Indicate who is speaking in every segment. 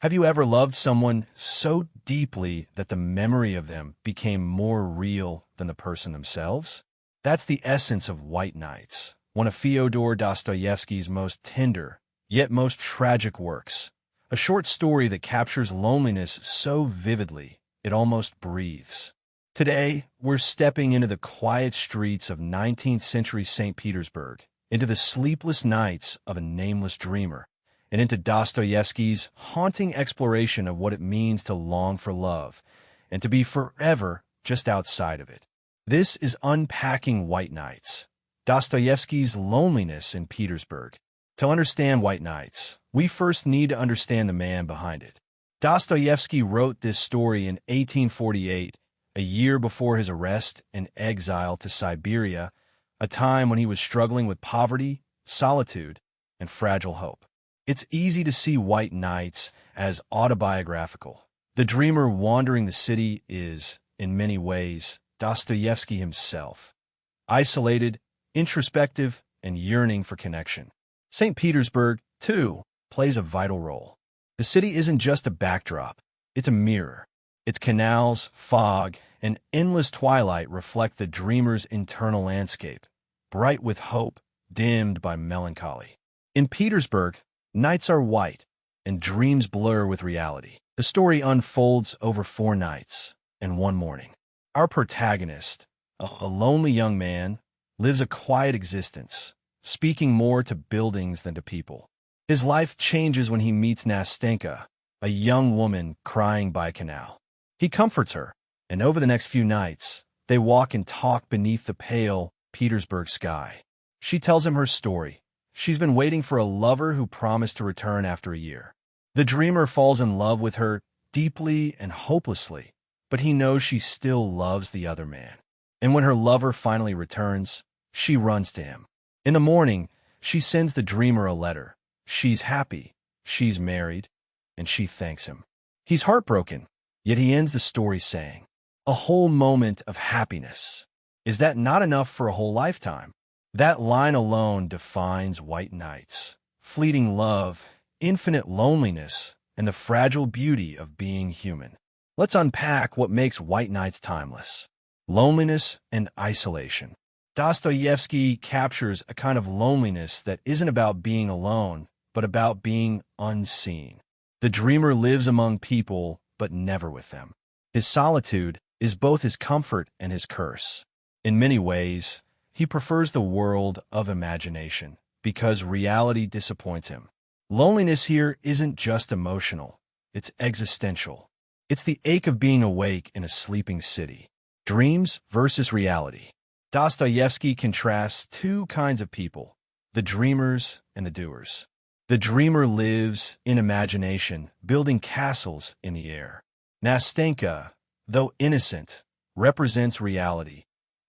Speaker 1: Have you ever loved someone so deeply that the memory of them became more real than the person themselves? That's the essence of White Nights, one of Fyodor Dostoevsky's most tender, yet most tragic works. A short story that captures loneliness so vividly, it almost breathes. Today, we're stepping into the quiet streets of 19th century St. Petersburg, into the sleepless nights of a nameless dreamer, and into Dostoevsky's haunting exploration of what it means to long for love and to be forever just outside of it. This is Unpacking White Nights, Dostoevsky's loneliness in Petersburg. To understand White Nights, we first need to understand the man behind it. Dostoevsky wrote this story in 1848, a year before his arrest and exile to Siberia, a time when he was struggling with poverty, solitude, and fragile hope. It's easy to see White Nights as autobiographical. The dreamer wandering the city is, in many ways, Dostoevsky himself. Isolated, introspective, and yearning for connection. St. Petersburg, too, plays a vital role. The city isn't just a backdrop, it's a mirror. Its canals, fog, and endless twilight reflect the dreamer's internal landscape, bright with hope, dimmed by melancholy. In Petersburg, nights are white, and dreams blur with reality. The story unfolds over 4 nights and 1 morning. Our protagonist, a lonely young man, lives a quiet existence, speaking more to buildings than to people. His life changes when he meets Nastenka, a young woman crying by a canal. He comforts her, and over the next few nights, they walk and talk beneath the pale Petersburg sky. She tells him her story. She's been waiting for a lover who promised to return after a year. The dreamer falls in love with her deeply and hopelessly, but he knows she still loves the other man. And when her lover finally returns, she runs to him. In the morning, she sends the dreamer a letter. She's happy, she's married, and she thanks him. He's heartbroken, yet he ends the story saying, "A whole moment of happiness. Is that not enough for a whole lifetime?" That line alone defines White Nights. Fleeting love, infinite loneliness, and the fragile beauty of being human. Let's unpack what makes White Nights timeless. Loneliness and isolation. Dostoevsky captures a kind of loneliness that isn't about being alone, but about being unseen. The dreamer lives among people, but never with them. His solitude is both his comfort and his curse. In many ways, he prefers the world of imagination because reality disappoints him. Loneliness here isn't just emotional, it's existential. It's the ache of being awake in a sleeping city. Dreams versus reality. Dostoevsky contrasts 2 kinds of people, the dreamers and the doers. The dreamer lives in imagination, building castles in the air. Nastenka, though innocent, represents reality,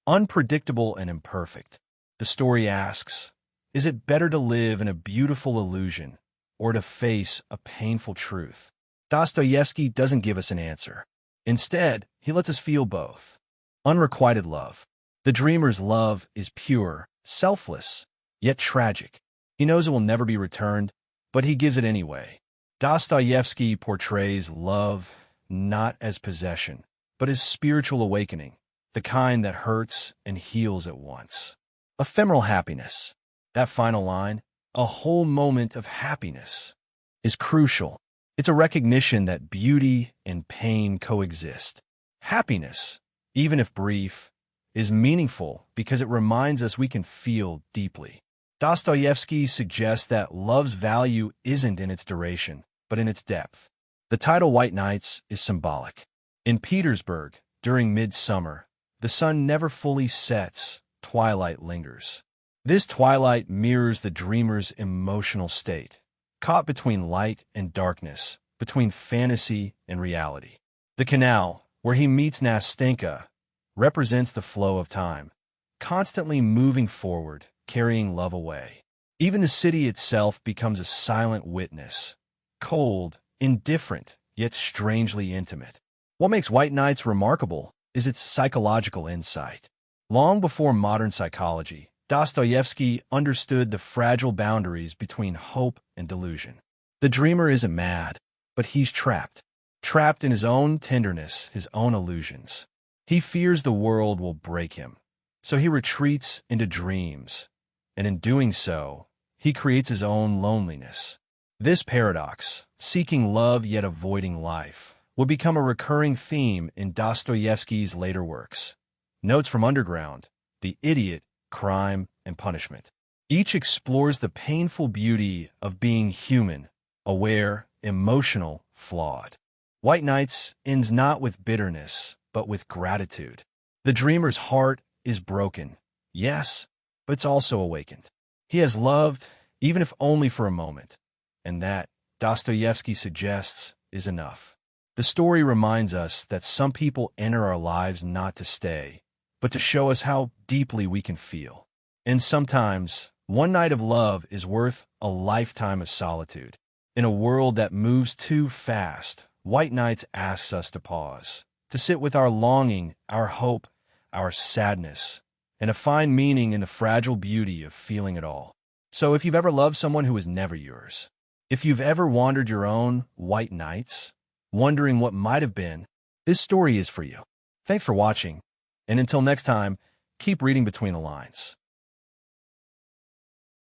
Speaker 1: unpredictable and imperfect. The story asks, is it better to live in a beautiful illusion or to face a painful truth? Dostoevsky doesn't give us an answer. Instead, he lets us feel both. Unrequited love. The dreamer's love is pure, selfless, yet tragic. He knows it will never be returned, but he gives it anyway. Dostoevsky portrays love not as possession, but as spiritual awakening, the kind that hurts and heals at once. Ephemeral happiness. That final line, a whole moment of happiness, is crucial. It's a recognition that beauty and pain coexist. Happiness, even if brief, is meaningful because it reminds us we can feel deeply. Dostoevsky suggests that love's value isn't in its duration, but in its depth. The title White Nights is symbolic. In Petersburg, during midsummer, the sun never fully sets, twilight lingers. This twilight mirrors the dreamer's emotional state, caught between light and darkness, between fantasy and reality. The canal, where he meets Nastenka, represents the flow of time, constantly moving forward, carrying love away. Even the city itself becomes a silent witness, cold, indifferent, yet strangely intimate. What makes White Nights remarkable is its psychological insight. Long before modern psychology, Dostoevsky understood the fragile boundaries between hope and delusion. The dreamer isn't mad. but he's trapped. Trapped in his own tenderness, his own illusions. He fears the world will break him, so he retreats into dreams, and in doing so, he creates his own loneliness. This paradox, seeking love yet avoiding life, would become a recurring theme in Dostoevsky's later works. Notes from Underground, The Idiot, Crime, and Punishment. Each explores the painful beauty of being human, aware, emotional, flawed. White Nights ends not with bitterness, but with gratitude. The dreamer's heart is broken, yes, but it's also awakened. He has loved, even if only for a moment, and that, Dostoevsky suggests, is enough. The story reminds us that some people enter our lives not to stay, but to show us how deeply we can feel. And sometimes, one night of love is worth a lifetime of solitude. In a world that moves too fast, White Nights asks us to pause, to sit with our longing, our hope, our sadness, and to find meaning in the fragile beauty of feeling it all. So if you've ever loved someone who was never yours, if you've ever wandered your own white nights, wondering what might have been, this story is for you. Thanks for watching, and until next time, keep reading between the lines.